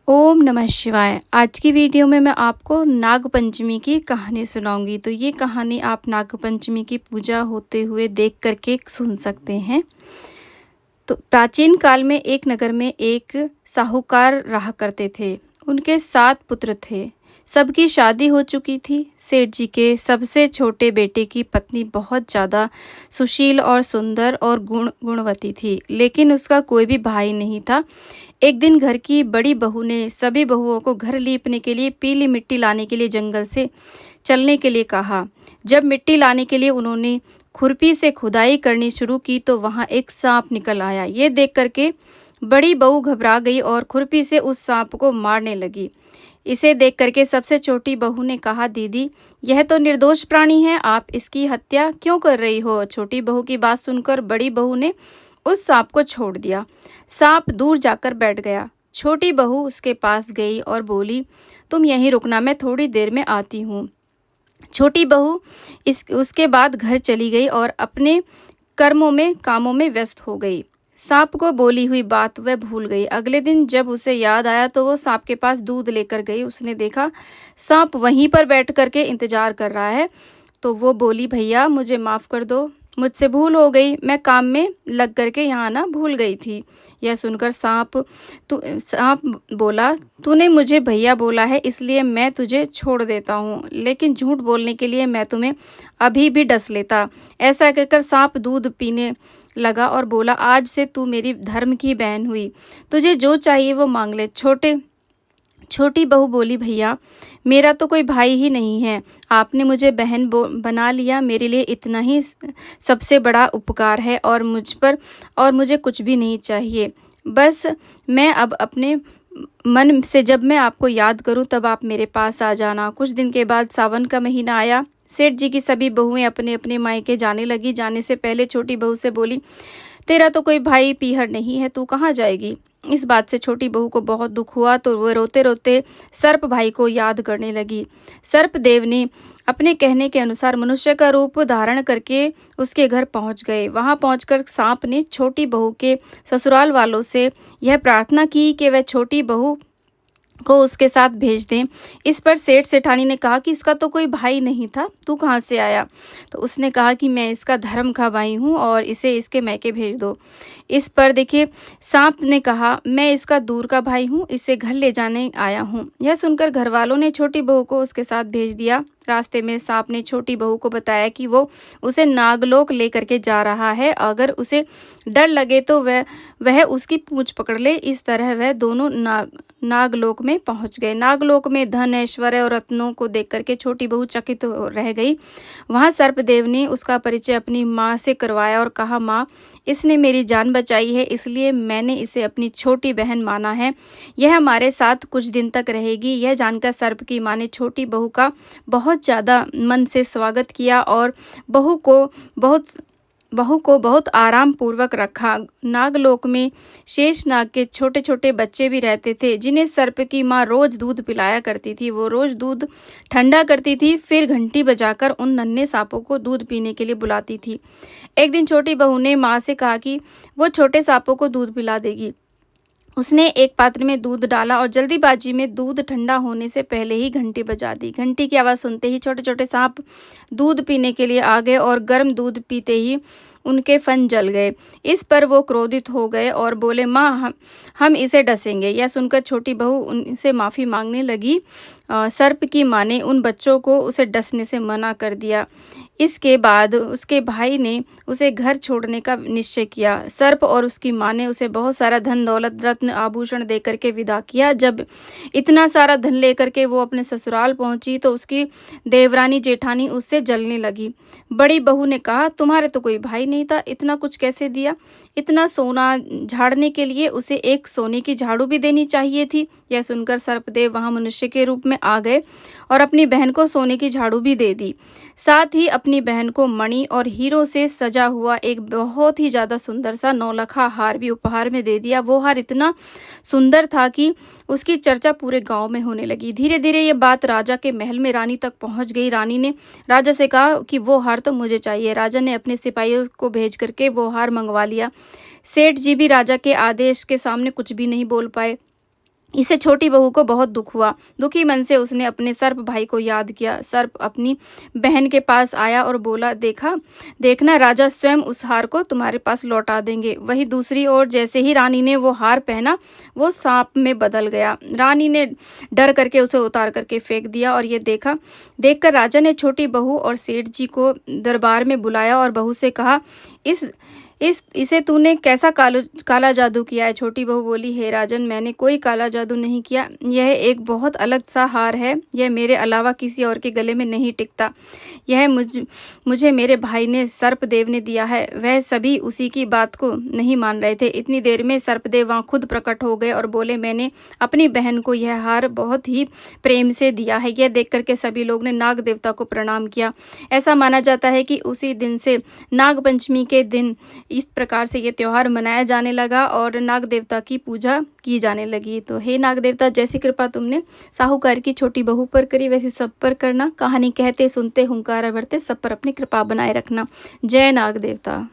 ओम नमः शिवाय। आज की वीडियो में मैं आपको नागपंचमी की कहानी सुनाऊंगी। तो ये कहानी आप नागपंचमी की पूजा होते हुए देख करके सुन सकते हैं। तो प्राचीन काल में एक नगर में एक साहूकार रहा करते थे। उनके 7 पुत्र थे। सबकी शादी हो चुकी थी। सेठ जी के सबसे छोटे बेटे की पत्नी बहुत ज़्यादा सुशील और सुंदर और गुणवती थी, लेकिन उसका कोई भी भाई नहीं था। एक दिन घर की बड़ी बहू ने सभी बहुओं को घर लीपने के लिए पीली मिट्टी लाने के लिए जंगल से चलने के लिए कहा। जब मिट्टी लाने के लिए उन्होंने खुरपी से खुदाई करनी शुरू की तो वहां एक सांप निकल आया। ये देख करके बड़ी बहू घबरा गई और खुरपी से उस सांप को मारने लगी। इसे देख करके सबसे छोटी बहू ने कहा, दीदी यह तो निर्दोष प्राणी है, आप इसकी हत्या क्यों कर रही हो? छोटी बहू की बात सुनकर बड़ी बहू ने उस सांप को छोड़ दिया। सांप दूर जाकर बैठ गया। छोटी बहू उसके पास गई और बोली, तुम यहीं रुकना, मैं थोड़ी देर में आती हूँ। छोटी बहू उसके बाद घर चली गई और अपने कामों में व्यस्त हो गई। सांप को बोली हुई बात वह भूल गई। अगले दिन जब उसे याद आया तो वो सांप के पास दूध लेकर गई। उसने देखा सांप वहीं पर बैठ करके इंतजार कर रहा है। तो वो बोली, भैया मुझे माफ़ कर दो, मुझसे भूल हो गई, मैं काम में लग करके यहाँ आना भूल गई थी। यह सुनकर सांप बोला, तूने मुझे भैया बोला है इसलिए मैं तुझे छोड़ देता हूँ, लेकिन झूठ बोलने के लिए मैं तुम्हें अभी भी डस लेता। ऐसा कहकर सांप दूध पीने लगा और बोला, आज से तू मेरी धर्म की बहन हुई, तुझे जो चाहिए वो मांग ले। छोटी बहू बोली, भैया मेरा तो कोई भाई ही नहीं है, आपने मुझे बहन बना लिया, मेरे लिए इतना ही सबसे बड़ा उपकार है और मुझे कुछ भी नहीं चाहिए। बस मैं अब अपने मन से जब मैं आपको याद करूं तब आप मेरे पास आ जाना। कुछ दिन के बाद सावन का महीना आया। सेठ जी की सभी बहुएं अपने अपने मायके जाने लगी। जाने से पहले छोटी बहू से बोली, तेरा तो कोई भाई पीहर नहीं है, तू कहाँ जाएगी? इस बात से छोटी बहू को बहुत दुख हुआ तो वह रोते रोते सर्प भाई को याद करने लगी। सर्प देव ने अपने कहने के अनुसार मनुष्य का रूप धारण करके उसके घर पहुंच गए। वहां पहुंचकर सांप ने छोटी बहू के ससुराल वालों से यह प्रार्थना की कि वह छोटी बहू को उसके साथ भेज दें। इस पर सेठ सेठानी ने कहा कि इसका तो कोई भाई नहीं था, तू कहाँ से आया? तो उसने कहा कि मैं इसका धर्म का भाई हूँ और इसे इसके मैके भेज दो। इस पर देखिए सांप ने कहा, मैं इसका दूर का भाई हूँ, इसे घर ले जाने आया हूँ। यह सुनकर घर वालों ने छोटी बहू को उसके साथ भेज दिया। रास्ते में सांप ने छोटी बहू को बताया कि वो उसे नागलोक लेकर के जा रहा है, अगर उसे डर लगे तो वह उसकी पूंछ पकड़ ले। इस तरह वह दोनों नागलोक में पहुंच गए। नागलोक में धन ऐश्वर्य और रत्नों को देख करके छोटी बहू चकित रह गई। वहां सर्पदेव ने उसका परिचय अपनी माँ से करवाया और कहा, माँ इसने मेरी जान बचाई है, इसलिए मैंने इसे अपनी छोटी बहन माना है, यह हमारे साथ कुछ दिन तक रहेगी। यह जानकर सर्प की माँ ने छोटी बहू का बहुत ज़्यादा मन से स्वागत किया और बहू को बहुत आराम पूर्वक रखा। नागलोक में शेष नाग के छोटे छोटे बच्चे भी रहते थे, जिन्हें सर्प की माँ रोज दूध पिलाया करती थी। वो रोज दूध ठंडा करती थी, फिर घंटी बजाकर उन नन्हे सांपों को दूध पीने के लिए बुलाती थी। एक दिन छोटी बहू ने माँ से कहा कि वो छोटे सांपों को दूध पिला देगी। उसने एक पात्र में दूध डाला और जल्दीबाजी में दूध ठंडा होने से पहले ही घंटी बजा दी। घंटी की आवाज़ सुनते ही छोटे छोटे सांप दूध पीने के लिए आ गए और गर्म दूध पीते ही उनके फन जल गए। इस पर वो क्रोधित हो गए और बोले, माँ हम इसे डसेंगे। यह सुनकर छोटी बहू उनसे माफ़ी मांगने लगी। सर्प की माँ ने उन बच्चों को उसे डसने से मना कर दिया। इसके बाद उसके भाई ने उसे घर छोड़ने का निश्चय किया। सर्प और उसकी माँ ने उसे बहुत सारा धन दौलत रत्न आभूषण देकर के विदा किया। जब इतना सारा धन लेकर के वो अपने ससुराल पहुंची तो उसकी देवरानी जेठानी उससे जलने लगी। बड़ी बहू ने कहा, तुम्हारे तो कोई भाई नहीं था, इतना कुछ कैसे दिया? इतना सोना झाड़ने के लिए उसे एक सोने की झाड़ू भी देनी चाहिए थी। यह सुनकर सर्पदेव वहां मनुष्य के रूप में आ गए और अपनी बहन को सोने की झाड़ू भी दे दी। साथ ही अपनी बहन को मणि और हीरो से सजा हुआ एक बहुत ही ज़्यादा सुंदर सा नौलखा हार भी उपहार में दे दिया। वो हार इतना सुंदर था कि उसकी चर्चा पूरे गांव में होने लगी। धीरे धीरे ये बात राजा के महल में रानी तक पहुंच गई। रानी ने राजा से कहा कि वो हार तो मुझे चाहिए। राजा ने अपने सिपाहियों को भेज करके वो हार मंगवा लिया। सेठ जी भी राजा के आदेश के सामने कुछ भी नहीं बोल पाए। इससे छोटी बहू को बहुत दुख हुआ। दुखी मन से उसने अपने सर्प भाई को याद किया। सर्प अपनी बहन के पास आया और बोला, देखना राजा स्वयं उस हार को तुम्हारे पास लौटा देंगे। वही दूसरी ओर जैसे ही रानी ने वो हार पहना, वो सांप में बदल गया। रानी ने डर करके उसे उतार करके फेंक दिया और ये देखकर राजा ने छोटी बहू और सेठ जी को दरबार में बुलाया और बहू से कहा, इसे तूने कैसा काला जादू किया है? छोटी बहू बोली, हे राजन, मैंने कोई काला जादू नहीं किया। यह एक बहुत अलग सा हार है। यह मेरे अलावा किसी और के गले में नहीं टिकता। यह मुझे मेरे भाई ने सर्पदेव ने दिया है। वह सभी उसी की बात को नहीं मान रहे थे। इतनी देर में सर्पदेव वहाँ खुद प्रकट हो गए और बोले, मैंने अपनी बहन को यह हार बहुत ही प्रेम से दिया है। यह देख करके सभी लोग ने नाग देवता को प्रणाम किया। ऐसा माना जाता है कि उसी दिन से नाग पंचमी के दिन इस प्रकार से ये त्योहार मनाया जाने लगा और नाग देवता की पूजा की जाने लगी। तो हे नाग देवता, जैसी कृपा तुमने साहूकार की छोटी बहू पर करी, वैसी सब पर करना। कहानी कहते सुनते हुंकारा भरते सब पर अपनी कृपा बनाए रखना। जय नाग देवता।